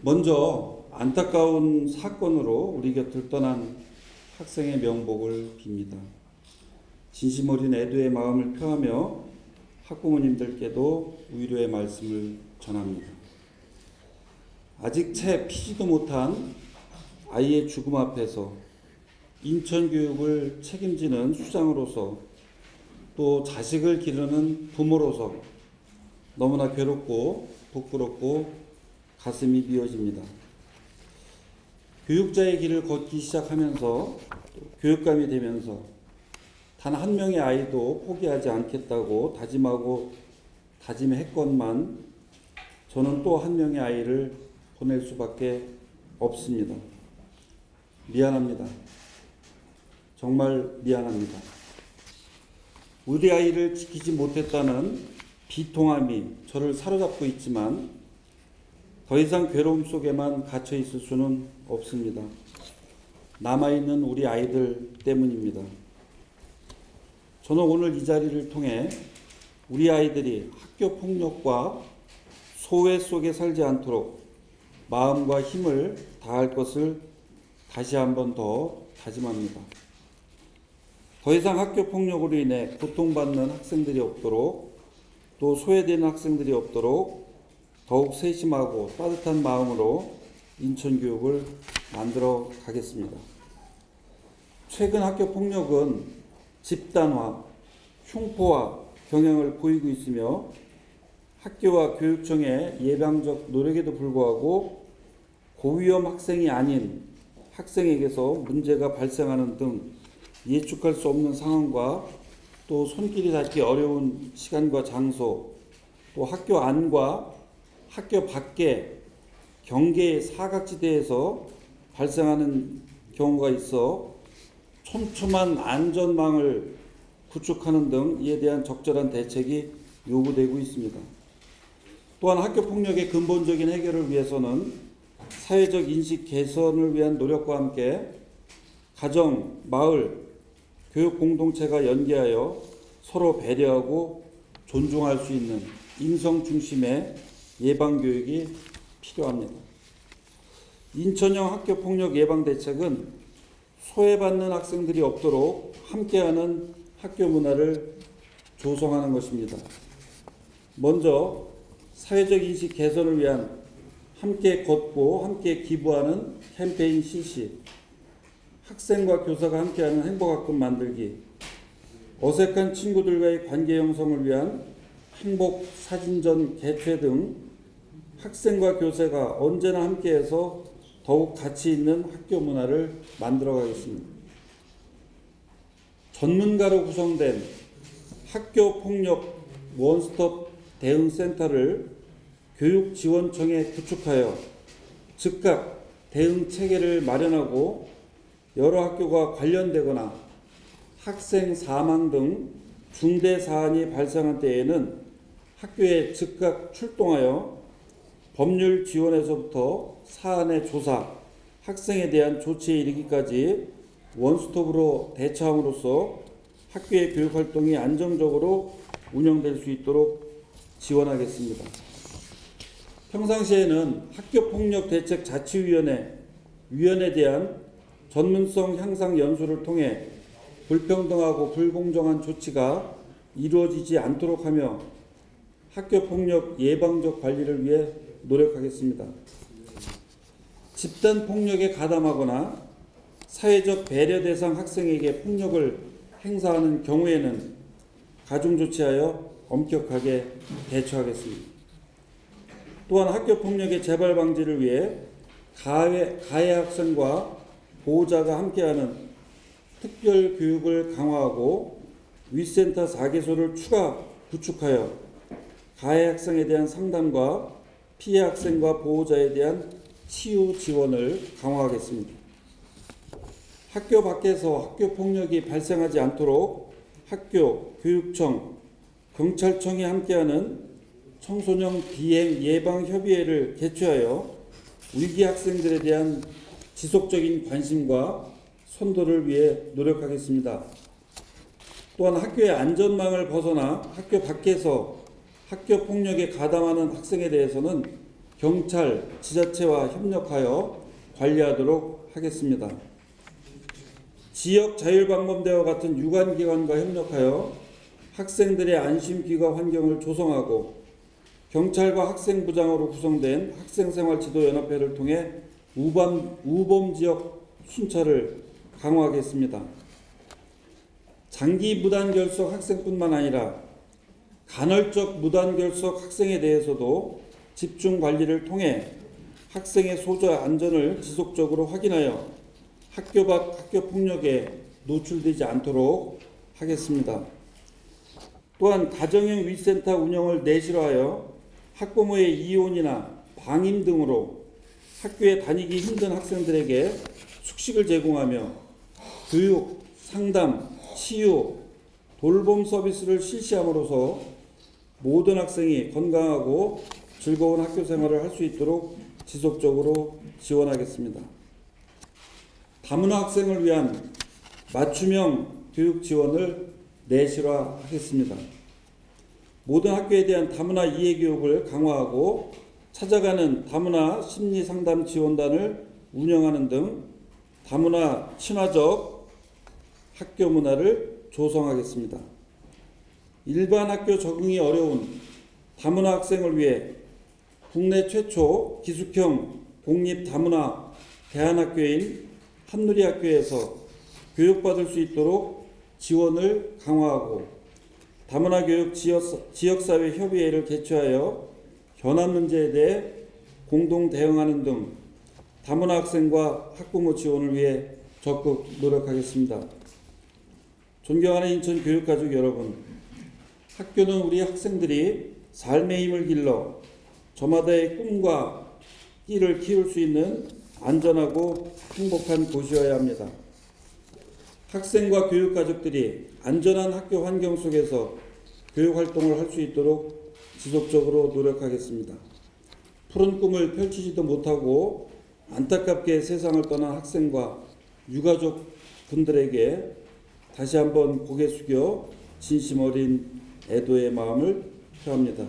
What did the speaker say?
먼저 안타까운 사건으로 우리 곁을 떠난 학생의 명복을 빕니다. 진심 어린 애도의 마음을 표하며 학부모님들께도 위로의 말씀을 전합니다. 아직 채 피지도 못한 아이의 죽음 앞에서 인천교육을 책임지는 수장으로서 또 자식을 기르는 부모로서 너무나 괴롭고 부끄럽고 가슴이 미어집니다. 교육자의 길을 걷기 시작하면서 교육감이 되면서 단 한 명의 아이도 포기하지 않겠다고 다짐하고 다짐했건만 저는 또 한 명의 아이를 보낼 수밖에 없습니다. 미안합니다. 정말 미안합니다. 우리 아이를 지키지 못했다는 비통함이 저를 사로잡고 있지만 더 이상 괴로움 속에만 갇혀 있을 수는 없습니다. 남아있는 우리 아이들 때문입니다. 저는 오늘 이 자리를 통해 우리 아이들이 학교 폭력과 소외 속에 살지 않도록 마음과 힘을 다할 것을 다시 한번 더 다짐합니다. 더 이상 학교 폭력으로 인해 고통받는 학생들이 없도록 또 소외되는 학생들이 없도록 더욱 세심하고 따뜻한 마음으로 인천교육을 만들어 가겠습니다. 최근 학교 폭력은 집단화, 흉포화 경향을 보이고 있으며 학교와 교육청의 예방적 노력에도 불구하고 고위험 학생이 아닌 학생에게서 문제가 발생하는 등 예측할 수 없는 상황과 또 손길이 닿기 어려운 시간과 장소, 또 학교 안과 학교 밖에 경계의 사각지대에서 발생하는 경우가 있어 촘촘한 안전망을 구축하는 등 이에 대한 적절한 대책이 요구되고 있습니다. 또한 학교 폭력의 근본적인 해결을 위해서는 사회적 인식 개선을 위한 노력과 함께 가정, 마을, 교육 공동체가 연계하여 서로 배려하고 존중할 수 있는 인성 중심의 예방 교육이 필요합니다. 인천형 학교 폭력 예방 대책은 소외받는 학생들이 없도록 함께하는 학교 문화를 조성하는 것입니다. 먼저 사회적 인식 개선을 위한 함께 걷고 함께 기부하는 캠페인 실시, 학생과 교사가 함께하는 행복학급 만들기, 어색한 친구들과의 관계 형성을 위한 행복 사진전 개최 등 학생과 교사가 언제나 함께해서 더욱 가치 있는 학교 문화를 만들어 가겠습니다. 전문가로 구성된 학교 폭력 원스톱 대응센터를 교육지원청에 구축하여 즉각 대응 체계를 마련하고 여러 학교가 관련되거나 학생 사망 등 중대 사안이 발생한 때에는 학교에 즉각 출동하여 법률 지원에서부터 사안의 조사, 학생에 대한 조치에 이르기까지 원스톱으로 대처함으로써 학교의 교육활동이 안정적으로 운영될 수 있도록 지원하겠습니다. 평상시에는 학교폭력대책자치위원회에 대한 전문성 향상 연수를 통해 불평등하고 불공정한 조치가 이루어지지 않도록 하며 학교폭력 예방적 관리를 위해 노력하겠습니다. 집단 폭력에 가담하거나 사회적 배려 대상 학생에게 폭력을 행사하는 경우에는 가중조치하여 엄격하게 대처하겠습니다. 또한 학교 폭력의 재발 방지를 위해 가해 학생과 보호자가 함께하는 특별 교육을 강화하고 위센터 4개소를 추가 구축하여 가해 학생에 대한 상담과 피해 학생과 보호자에 대한 치유 지원을 강화하겠습니다. 학교 밖에서 학교 폭력이 발생하지 않도록 학교, 교육청, 경찰청이 함께하는 청소년 비행 예방 협의회를 개최하여 위기 학생들에 대한 지속적인 관심과 선도를 위해 노력하겠습니다. 또한 학교의 안전망을 벗어나 학교 밖에서 학교 폭력에 가담하는 학생에 대해서는 경찰, 지자체와 협력하여 관리하도록 하겠습니다. 지역자율방범대와 같은 유관기관과 협력하여 학생들의 안심귀가 환경을 조성하고 경찰과 학생부장으로 구성된 학생생활지도연합회를 통해 우범지역 순찰을 강화하겠습니다. 장기 무단결석 학생뿐만 아니라 간헐적 무단결석 학생에 대해서도 집중 관리를 통해 학생의 소재 안전을 지속적으로 확인하여 학교 밖 학교 폭력에 노출되지 않도록 하겠습니다. 또한 가정형 위센터 운영을 내실화하여 학부모의 이혼이나 방임 등으로 학교에 다니기 힘든 학생들에게 숙식을 제공하며 교육, 상담, 치유, 돌봄 서비스를 실시함으로써 모든 학생이 건강하고 즐거운 학교 생활을 할 수 있도록 지속적으로 지원하겠습니다. 다문화 학생을 위한 맞춤형 교육 지원을 내실화하겠습니다. 모든 학교에 대한 다문화 이해 교육을 강화하고 찾아가는 다문화 심리 상담 지원단을 운영하는 등 다문화 친화적 학교 문화를 조성하겠습니다. 일반 학교 적응이 어려운 다문화 학생을 위해 국내 최초 기숙형 공립 다문화 대안학교인 한누리학교에서 교육받을 수 있도록 지원을 강화하고 다문화 교육 지역사회 협의회를 개최하여 현안 문제에 대해 공동 대응하는 등 다문화 학생과 학부모 지원을 위해 적극 노력하겠습니다. 존경하는 인천 교육가족 여러분, 학교는 우리 학생들이 삶의 힘을 길러 저마다의 꿈과 끼를 키울 수 있는 안전하고 행복한 곳이어야 합니다. 학생과 교육가족들이 안전한 학교 환경 속에서 교육활동을 할 수 있도록 지속적으로 노력하겠습니다. 푸른 꿈을 펼치지도 못하고 안타깝게 세상을 떠난 학생과 유가족 분들에게 다시 한번 고개 숙여 진심 어린 애도의 마음을 표합니다.